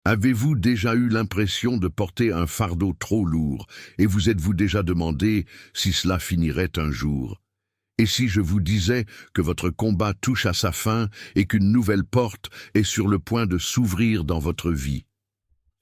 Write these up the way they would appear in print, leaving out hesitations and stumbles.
Avez-vous déjà eu l'impression de porter un fardeau trop lourd et vous êtes-vous déjà demandé si cela finirait un jour? Et si je vous disais que votre combat touche à sa fin et qu'une nouvelle porte est sur le point de s'ouvrir dans votre vie?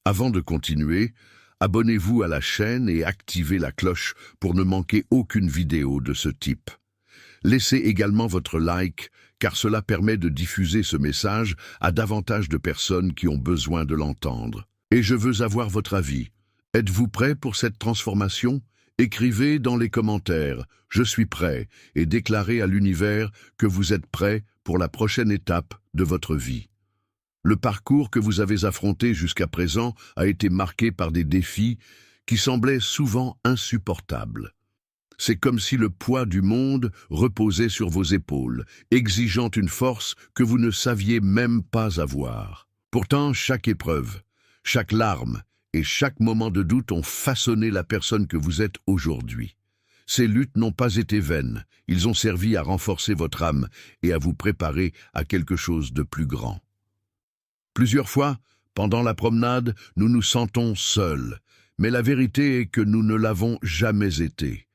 Avant de continuer, abonnez-vous à la chaîne et activez la cloche pour ne manquer aucune vidéo de ce type. Laissez également votre like, car cela permet de diffuser ce message à davantage de personnes qui ont besoin de l'entendre. Et je veux avoir votre avis. Êtes-vous prêt pour cette transformation? Écrivez dans les commentaires « Je suis prêt » et déclarez à l'univers que vous êtes prêt pour la prochaine étape de votre vie. Le parcours que vous avez affronté jusqu'à présent a été marqué par des défis qui semblaient souvent insupportables. C'est comme si le poids du monde reposait sur vos épaules, exigeant une force que vous ne saviez même pas avoir. Pourtant, chaque épreuve, chaque larme et chaque moment de doute ont façonné la personne que vous êtes aujourd'hui. Ces luttes n'ont pas été vaines, ils ont servi à renforcer votre âme et à vous préparer à quelque chose de plus grand. Plusieurs fois, pendant la promenade, nous nous sentons seuls, mais la vérité est que nous ne l'avons jamais été.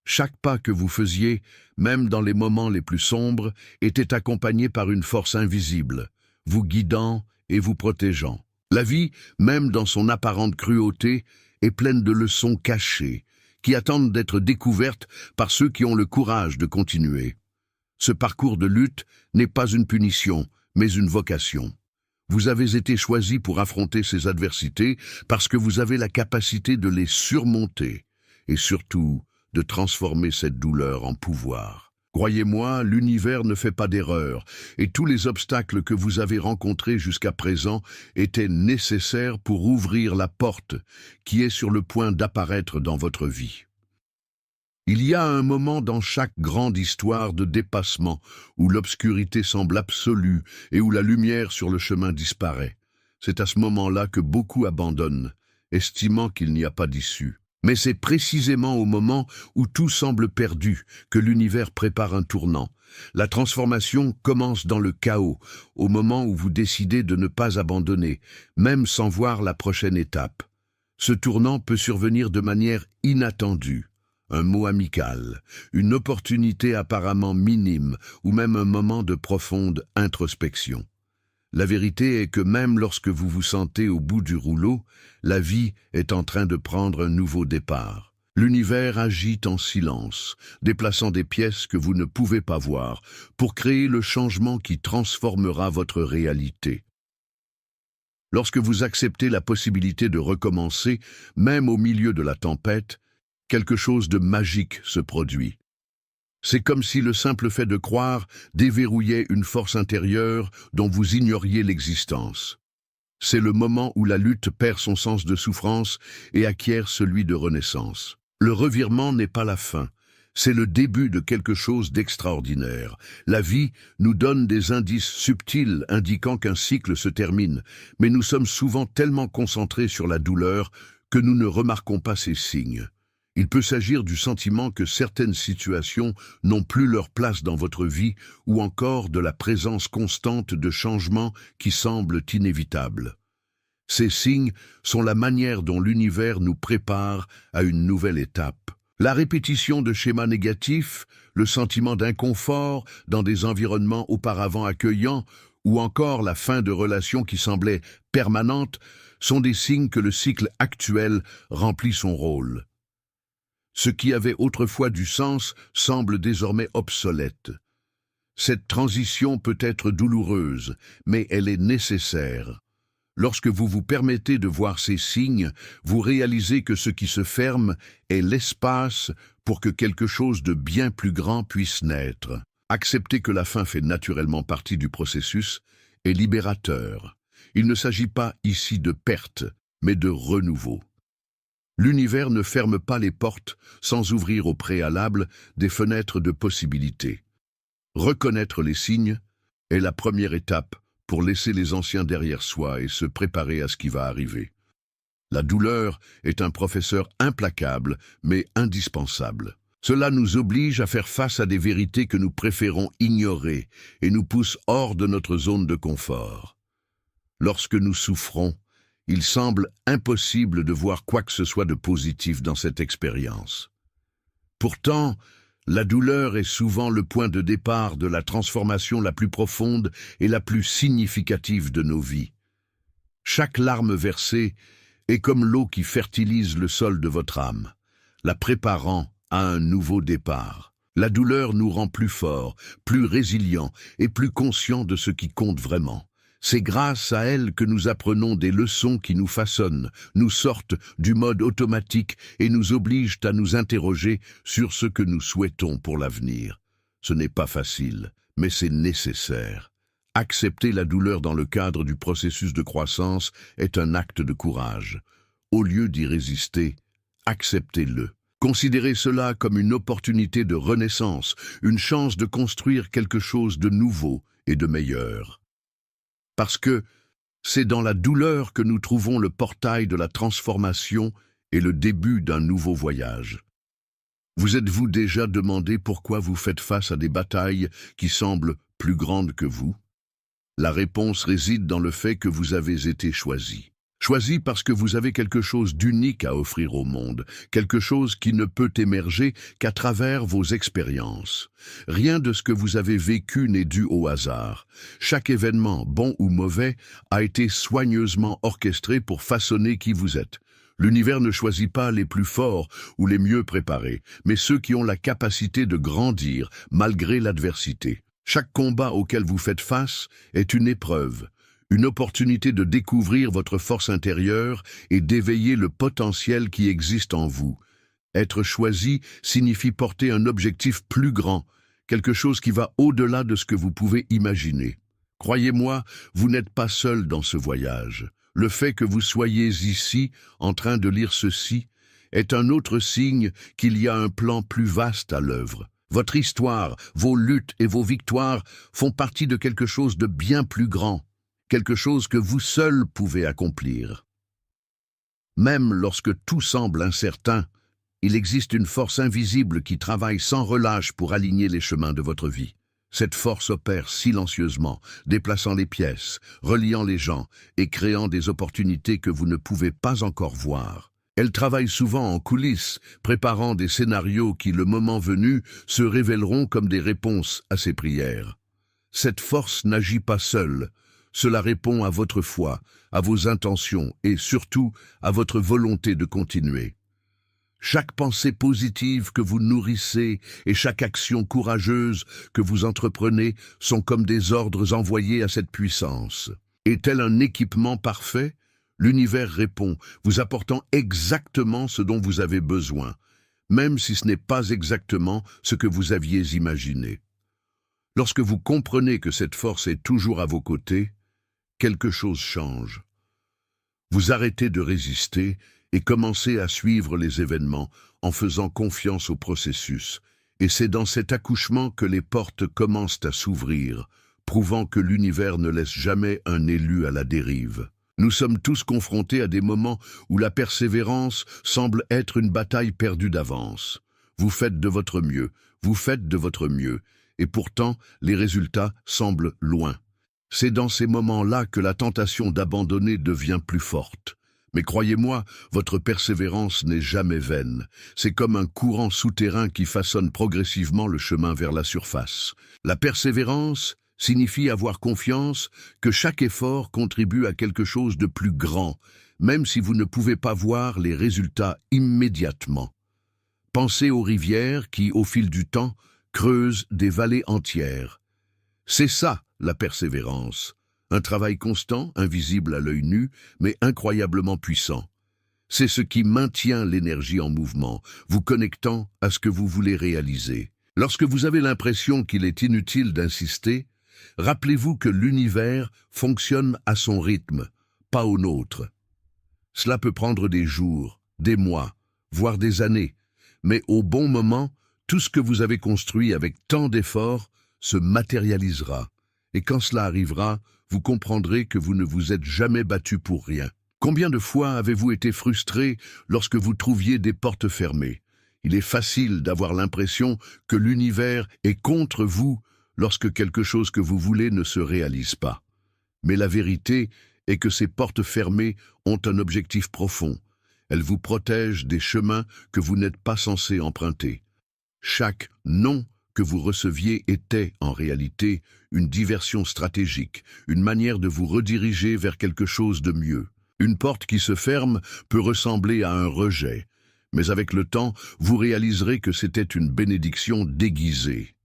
Chaque pas que vous faisiez, même dans les moments les plus sombres, était accompagné par une force invisible, vous guidant et vous protégeant. La vie, même dans son apparente cruauté, est pleine de leçons cachées, qui attendent d'être découvertes par ceux qui ont le courage de continuer. Ce parcours de lutte n'est pas une punition, mais une vocation. Vous avez été choisi pour affronter ces adversités parce que vous avez la capacité de les surmonter et surtout de transformer cette douleur en pouvoir. Croyez-moi, l'univers ne fait pas d'erreur et tous les obstacles que vous avez rencontrés jusqu'à présent étaient nécessaires pour ouvrir la porte qui est sur le point d'apparaître dans votre vie. Il y a un moment dans chaque grande histoire de dépassement où l'obscurité semble absolue et où la lumière sur le chemin disparaît. C'est à ce moment-là que beaucoup abandonnent, estimant qu'il n'y a pas d'issue. Mais c'est précisément au moment où tout semble perdu que l'univers prépare un tournant. La transformation commence dans le chaos, au moment où vous décidez de ne pas abandonner, même sans voir la prochaine étape. Ce tournant peut survenir de manière inattendue. Un mot amical, une opportunité apparemment minime ou même un moment de profonde introspection. La vérité est que même lorsque vous vous sentez au bout du rouleau, la vie est en train de prendre un nouveau départ. L'univers agit en silence, déplaçant des pièces que vous ne pouvez pas voir pour créer le changement qui transformera votre réalité. Lorsque vous acceptez la possibilité de recommencer, même au milieu de la tempête, quelque chose de magique se produit. C'est comme si le simple fait de croire déverrouillait une force intérieure dont vous ignoriez l'existence. C'est le moment où la lutte perd son sens de souffrance et acquiert celui de renaissance. Le revirement n'est pas la fin, c'est le début de quelque chose d'extraordinaire. La vie nous donne des indices subtils indiquant qu'un cycle se termine, mais nous sommes souvent tellement concentrés sur la douleur que nous ne remarquons pas ces signes. Il peut s'agir du sentiment que certaines situations n'ont plus leur place dans votre vie ou encore de la présence constante de changements qui semblent inévitables. Ces signes sont la manière dont l'univers nous prépare à une nouvelle étape. La répétition de schémas négatifs, le sentiment d'inconfort dans des environnements auparavant accueillants ou encore la fin de relations qui semblaient permanentes sont des signes que le cycle actuel remplit son rôle. Ce qui avait autrefois du sens semble désormais obsolète. Cette transition peut être douloureuse, mais elle est nécessaire. Lorsque vous vous permettez de voir ces signes, vous réalisez que ce qui se ferme est l'espace pour que quelque chose de bien plus grand puisse naître. Accepter que la fin fait naturellement partie du processus est libérateur. Il ne s'agit pas ici de perte, mais de renouveau. L'univers ne ferme pas les portes sans ouvrir au préalable des fenêtres de possibilités. Reconnaître les signes est la première étape pour laisser les anciens derrière soi et se préparer à ce qui va arriver. La douleur est un professeur implacable, mais indispensable. Cela nous oblige à faire face à des vérités que nous préférons ignorer et nous pousse hors de notre zone de confort. Lorsque nous souffrons, Il semble impossible de voir quoi que ce soit de positif dans cette expérience. Pourtant, la douleur est souvent le point de départ de la transformation la plus profonde et la plus significative de nos vies. Chaque larme versée est comme l'eau qui fertilise le sol de votre âme, la préparant à un nouveau départ. La douleur nous rend plus forts, plus résilients et plus conscients de ce qui compte vraiment. C'est grâce à elle que nous apprenons des leçons qui nous façonnent, nous sortent du mode automatique et nous obligent à nous interroger sur ce que nous souhaitons pour l'avenir. Ce n'est pas facile, mais c'est nécessaire. Accepter la douleur dans le cadre du processus de croissance est un acte de courage. Au lieu d'y résister, acceptez-le. Considérez cela comme une opportunité de renaissance, une chance de construire quelque chose de nouveau et de meilleur. Parce que c'est dans la douleur que nous trouvons le portail de la transformation et le début d'un nouveau voyage. Vous êtes-vous déjà demandé pourquoi vous faites face à des batailles qui semblent plus grandes que vous? La réponse réside dans le fait que vous avez été choisi. Choisi parce que vous avez quelque chose d'unique à offrir au monde, quelque chose qui ne peut émerger qu'à travers vos expériences. Rien de ce que vous avez vécu n'est dû au hasard. Chaque événement, bon ou mauvais, a été soigneusement orchestré pour façonner qui vous êtes. L'univers ne choisit pas les plus forts ou les mieux préparés, mais ceux qui ont la capacité de grandir malgré l'adversité. Chaque combat auquel vous faites face est une épreuve, une opportunité de découvrir votre force intérieure et d'éveiller le potentiel qui existe en vous. Être choisi signifie porter un objectif plus grand, quelque chose qui va au-delà de ce que vous pouvez imaginer. Croyez-moi, vous n'êtes pas seul dans ce voyage. Le fait que vous soyez ici, en train de lire ceci, est un autre signe qu'il y a un plan plus vaste à l'œuvre. Votre histoire, vos luttes et vos victoires font partie de quelque chose de bien plus grand, quelque chose que vous seul pouvez accomplir. Même lorsque tout semble incertain, il existe une force invisible qui travaille sans relâche pour aligner les chemins de votre vie. Cette force opère silencieusement, déplaçant les pièces, reliant les gens et créant des opportunités que vous ne pouvez pas encore voir. Elle travaille souvent en coulisses, préparant des scénarios qui, le moment venu, se révéleront comme des réponses à ces prières. Cette force n'agit pas seule. Cela répond à votre foi, à vos intentions et surtout à votre volonté de continuer. Chaque pensée positive que vous nourrissez et chaque action courageuse que vous entreprenez sont comme des ordres envoyés à cette puissance. Est-elle un équipement parfait? L'univers répond, vous apportant exactement ce dont vous avez besoin, même si ce n'est pas exactement ce que vous aviez imaginé. Lorsque vous comprenez que cette force est toujours à vos côtés, quelque chose change. Vous arrêtez de résister et commencez à suivre les événements en faisant confiance au processus. Et c'est dans cet accouchement que les portes commencent à s'ouvrir, prouvant que l'univers ne laisse jamais un élu à la dérive. Nous sommes tous confrontés à des moments où la persévérance semble être une bataille perdue d'avance. Vous faites de votre mieux, et pourtant les résultats semblent loin. C'est dans ces moments-là que la tentation d'abandonner devient plus forte. Mais croyez-moi, votre persévérance n'est jamais vaine. C'est comme un courant souterrain qui façonne progressivement le chemin vers la surface. La persévérance signifie avoir confiance que chaque effort contribue à quelque chose de plus grand, même si vous ne pouvez pas voir les résultats immédiatement. Pensez aux rivières qui, au fil du temps, creusent des vallées entières. C'est ça, la persévérance. Un travail constant, invisible à l'œil nu, mais incroyablement puissant. C'est ce qui maintient l'énergie en mouvement, vous connectant à ce que vous voulez réaliser. Lorsque vous avez l'impression qu'il est inutile d'insister, rappelez-vous que l'univers fonctionne à son rythme, pas au nôtre. Cela peut prendre des jours, des mois, voire des années, mais au bon moment, tout ce que vous avez construit avec tant d'efforts se matérialisera. Et quand cela arrivera, vous comprendrez que vous ne vous êtes jamais battu pour rien. Combien de fois avez-vous été frustré lorsque vous trouviez des portes fermées? Il est facile d'avoir l'impression que l'univers est contre vous lorsque quelque chose que vous voulez ne se réalise pas. Mais la vérité et que ces portes fermées ont un objectif profond. Elles vous protègent des chemins que vous n'êtes pas censé emprunter. Chaque « non » que vous receviez était, en réalité, une diversion stratégique, une manière de vous rediriger vers quelque chose de mieux. Une porte qui se ferme peut ressembler à un rejet, mais avec le temps, vous réaliserez que c'était une bénédiction déguisée.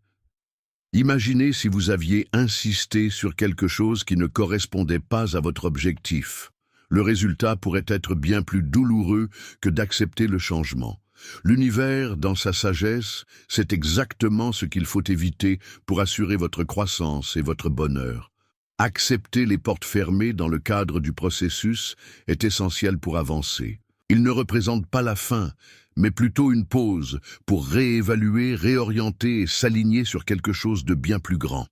Imaginez si vous aviez insisté sur quelque chose qui ne correspondait pas à votre objectif. Le résultat pourrait être bien plus douloureux que d'accepter le changement. L'univers, dans sa sagesse, sait exactement ce qu'il faut éviter pour assurer votre croissance et votre bonheur. Accepter les portes fermées dans le cadre du processus est essentiel pour avancer. Il ne représente pas la fin, mais plutôt une pause pour réévaluer, réorienter et s'aligner sur quelque chose de bien plus grand.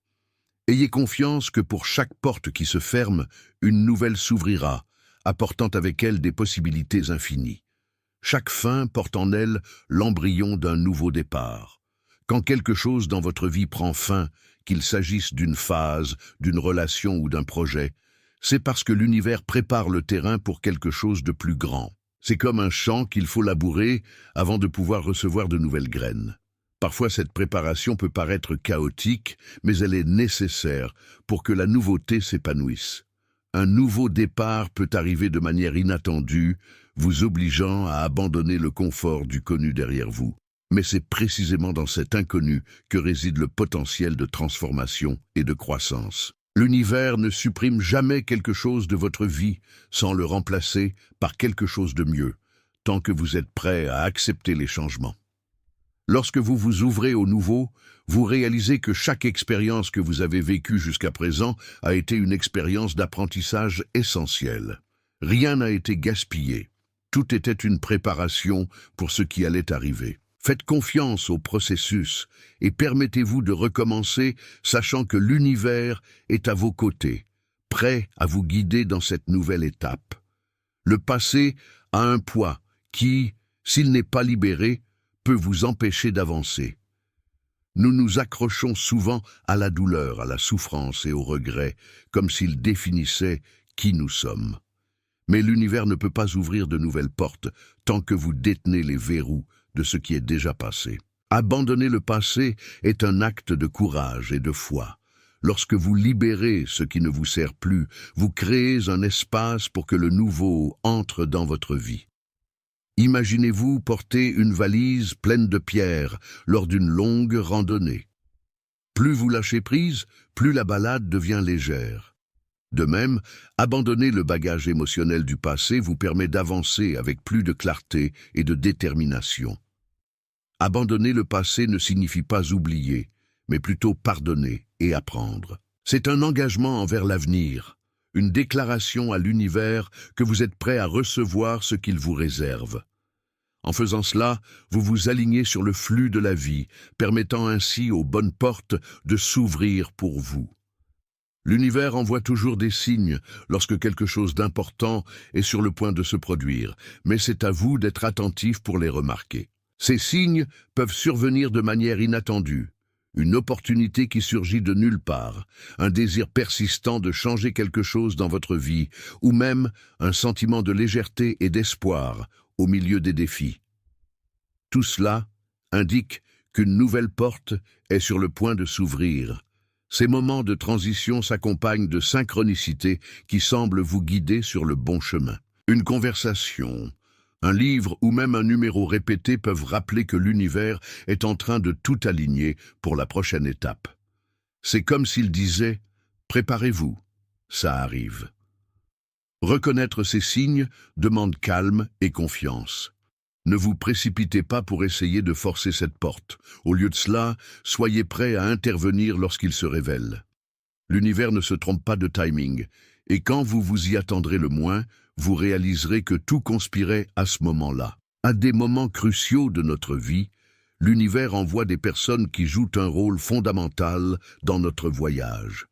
Ayez confiance que pour chaque porte qui se ferme, une nouvelle s'ouvrira, apportant avec elle des possibilités infinies. Chaque fin porte en elle l'embryon d'un nouveau départ. Quand quelque chose dans votre vie prend fin, qu'il s'agisse d'une phase, d'une relation ou d'un projet, c'est parce que l'univers prépare le terrain pour quelque chose de plus grand. C'est comme un champ qu'il faut labourer avant de pouvoir recevoir de nouvelles graines. Parfois, cette préparation peut paraître chaotique, mais elle est nécessaire pour que la nouveauté s'épanouisse. Un nouveau départ peut arriver de manière inattendue, vous obligeant à abandonner le confort du connu derrière vous. Mais c'est précisément dans cet inconnu que réside le potentiel de transformation et de croissance. L'univers ne supprime jamais quelque chose de votre vie sans le remplacer par quelque chose de mieux, tant que vous êtes prêt à accepter les changements. Lorsque vous vous ouvrez au nouveau, vous réalisez que chaque expérience que vous avez vécue jusqu'à présent a été une expérience d'apprentissage essentielle. Rien n'a été gaspillé. Tout était une préparation pour ce qui allait arriver. Faites confiance au processus et permettez-vous de recommencer, sachant que l'univers est à vos côtés, prêt à vous guider dans cette nouvelle étape. Le passé a un poids qui, s'il n'est pas libéré, peut vous empêcher d'avancer. Nous nous accrochons souvent à la douleur, à la souffrance et au regret, comme s'ils définissaient qui nous sommes. Mais l'univers ne peut pas ouvrir de nouvelles portes tant que vous détenez les verrous de ce qui est déjà passé. Abandonner le passé est un acte de courage et de foi. Lorsque vous libérez ce qui ne vous sert plus, vous créez un espace pour que le nouveau entre dans votre vie. Imaginez-vous porter une valise pleine de pierres lors d'une longue randonnée. Plus vous lâchez prise, plus la balade devient légère. De même, abandonner le bagage émotionnel du passé vous permet d'avancer avec plus de clarté et de détermination. Abandonner le passé ne signifie pas oublier, mais plutôt pardonner et apprendre. C'est un engagement envers l'avenir, une déclaration à l'univers que vous êtes prêt à recevoir ce qu'il vous réserve. En faisant cela, vous vous alignez sur le flux de la vie, permettant ainsi aux bonnes portes de s'ouvrir pour vous. L'univers envoie toujours des signes lorsque quelque chose d'important est sur le point de se produire, mais c'est à vous d'être attentif pour les remarquer. Ces signes peuvent survenir de manière inattendue. Une opportunité qui surgit de nulle part, un désir persistant de changer quelque chose dans votre vie, ou même un sentiment de légèreté et d'espoir au milieu des défis. Tout cela indique qu'une nouvelle porte est sur le point de s'ouvrir. Ces moments de transition s'accompagnent de synchronicités qui semblent vous guider sur le bon chemin. Une conversation, un livre ou même un numéro répété peuvent rappeler que l'univers est en train de tout aligner pour la prochaine étape. C'est comme s'il disait « Préparez-vous, ça arrive ». Reconnaître ces signes demande calme et confiance. Ne vous précipitez pas pour essayer de forcer cette porte. Au lieu de cela, soyez prêt à intervenir lorsqu'il se révèle. L'univers ne se trompe pas de timing, et quand vous vous y attendrez le moins, vous réaliserez que tout conspirait à ce moment-là. À des moments cruciaux de notre vie, l'univers envoie des personnes qui jouent un rôle fondamental dans notre voyage.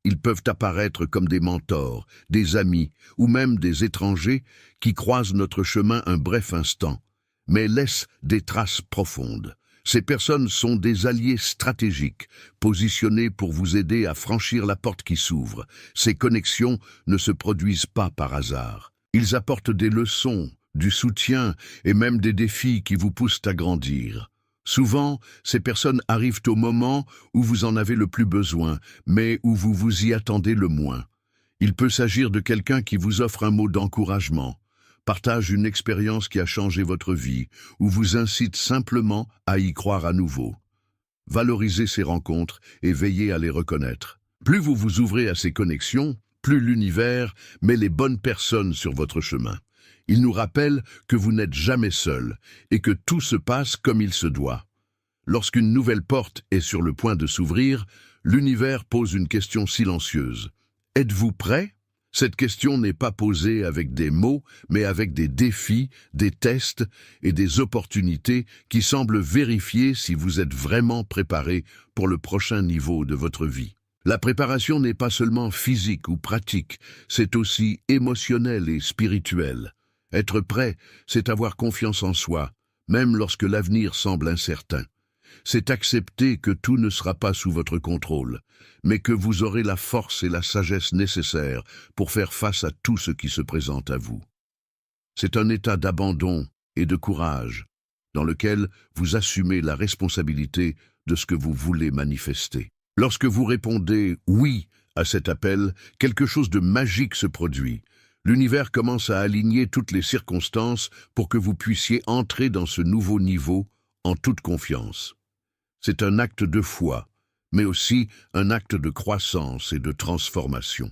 Ils peuvent apparaître comme des mentors, des amis ou même des étrangers qui croisent notre chemin un bref instant, mais laissent des traces profondes. Ces personnes sont des alliés stratégiques, positionnés pour vous aider à franchir la porte qui s'ouvre. Ces connexions ne se produisent pas par hasard. Ils apportent des leçons, du soutien et même des défis qui vous poussent à grandir. Souvent, ces personnes arrivent au moment où vous en avez le plus besoin, mais où vous vous y attendez le moins. Il peut s'agir de quelqu'un qui vous offre un mot d'encouragement, partage une expérience qui a changé votre vie, ou vous incite simplement à y croire à nouveau. Valorisez ces rencontres et veillez à les reconnaître. Plus vous vous ouvrez à ces connexions, plus l'univers met les bonnes personnes sur votre chemin. Il nous rappelle que vous n'êtes jamais seul et que tout se passe comme il se doit. Lorsqu'une nouvelle porte est sur le point de s'ouvrir, l'univers pose une question silencieuse. Êtes-vous prêt ? Cette question n'est pas posée avec des mots, mais avec des défis, des tests et des opportunités qui semblent vérifier si vous êtes vraiment préparé pour le prochain niveau de votre vie. La préparation n'est pas seulement physique ou pratique, c'est aussi émotionnel et spirituel. Être prêt, c'est avoir confiance en soi, même lorsque l'avenir semble incertain. C'est accepter que tout ne sera pas sous votre contrôle, mais que vous aurez la force et la sagesse nécessaires pour faire face à tout ce qui se présente à vous. C'est un état d'abandon et de courage, dans lequel vous assumez la responsabilité de ce que vous voulez manifester. Lorsque vous répondez « oui » à cet appel, quelque chose de magique se produit. L'univers commence à aligner toutes les circonstances pour que vous puissiez entrer dans ce nouveau niveau en toute confiance. C'est un acte de foi, mais aussi un acte de croissance et de transformation.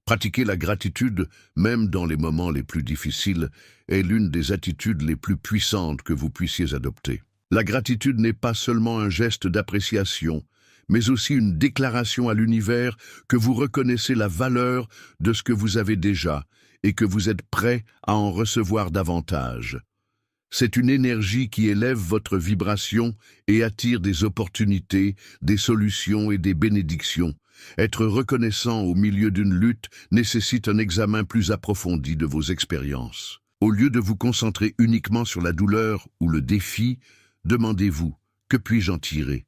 Pratiquer la gratitude, même dans les moments les plus difficiles, est l'une des attitudes les plus puissantes que vous puissiez adopter. La gratitude n'est pas seulement un geste d'appréciation, mais aussi une déclaration à l'univers que vous reconnaissez la valeur de ce que vous avez déjà et que vous êtes prêt à en recevoir davantage. C'est une énergie qui élève votre vibration et attire des opportunités, des solutions et des bénédictions. Être reconnaissant au milieu d'une lutte nécessite un examen plus approfondi de vos expériences. Au lieu de vous concentrer uniquement sur la douleur ou le défi, demandez-vous « Que puis-je en tirer ?»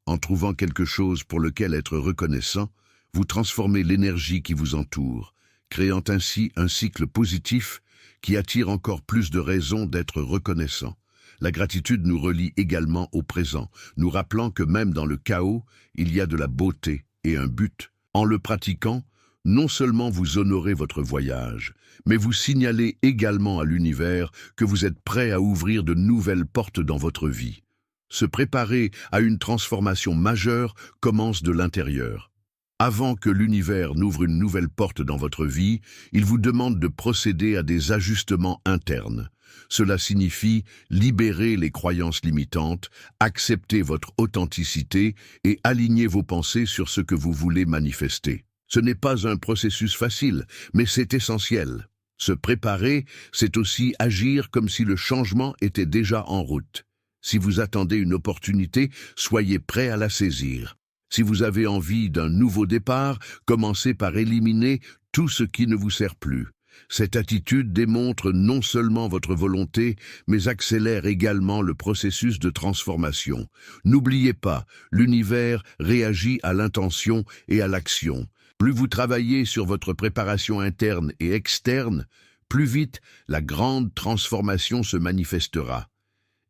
En trouvant quelque chose pour lequel être reconnaissant, vous transformez l'énergie qui vous entoure, créant ainsi un cycle positif qui attire encore plus de raisons d'être reconnaissant. La gratitude nous relie également au présent, nous rappelant que même dans le chaos, il y a de la beauté et un but. En le pratiquant, non seulement vous honorez votre voyage, mais vous signalez également à l'univers que vous êtes prêt à ouvrir de nouvelles portes dans votre vie. Se préparer à une transformation majeure commence de l'intérieur. Avant que l'univers n'ouvre une nouvelle porte dans votre vie, il vous demande de procéder à des ajustements internes. Cela signifie libérer les croyances limitantes, accepter votre authenticité et aligner vos pensées sur ce que vous voulez manifester. Ce n'est pas un processus facile, mais c'est essentiel. Se préparer, c'est aussi agir comme si le changement était déjà en route. Si vous attendez une opportunité, soyez prêt à la saisir. Si vous avez envie d'un nouveau départ, commencez par éliminer tout ce qui ne vous sert plus. Cette attitude démontre non seulement votre volonté, mais accélère également le processus de transformation. N'oubliez pas, l'univers réagit à l'intention et à l'action. Plus vous travaillez sur votre préparation interne et externe, plus vite la grande transformation se manifestera.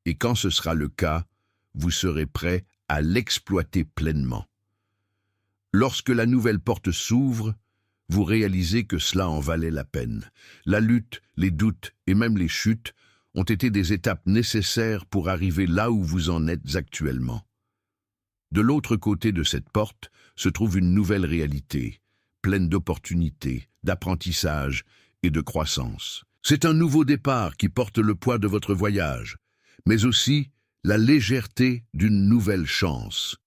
Et quand ce sera le cas, vous serez prêt à l'exploiter pleinement. Lorsque la nouvelle porte s'ouvre, vous réalisez que cela en valait la peine. La lutte, les doutes et même les chutes ont été des étapes nécessaires pour arriver là où vous en êtes actuellement. De l'autre côté de cette porte se trouve une nouvelle réalité, pleine d'opportunités, d'apprentissage et de croissance. C'est un nouveau départ qui porte le poids de votre voyage, mais aussi la légèreté d'une nouvelle chance.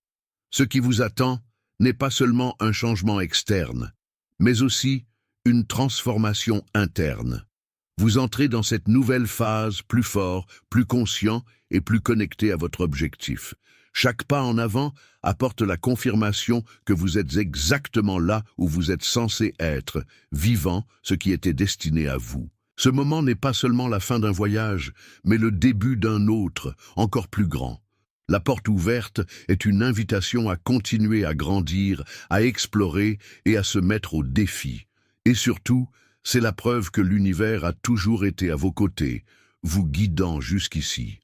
Ce qui vous attend n'est pas seulement un changement externe, mais aussi une transformation interne. Vous entrez dans cette nouvelle phase plus fort, plus conscient et plus connecté à votre objectif. Chaque pas en avant apporte la confirmation que vous êtes exactement là où vous êtes censé être, vivant ce qui était destiné à vous. Ce moment n'est pas seulement la fin d'un voyage, mais le début d'un autre, encore plus grand. La porte ouverte est une invitation à continuer à grandir, à explorer et à se mettre au défi. Et surtout, c'est la preuve que l'univers a toujours été à vos côtés, vous guidant jusqu'ici.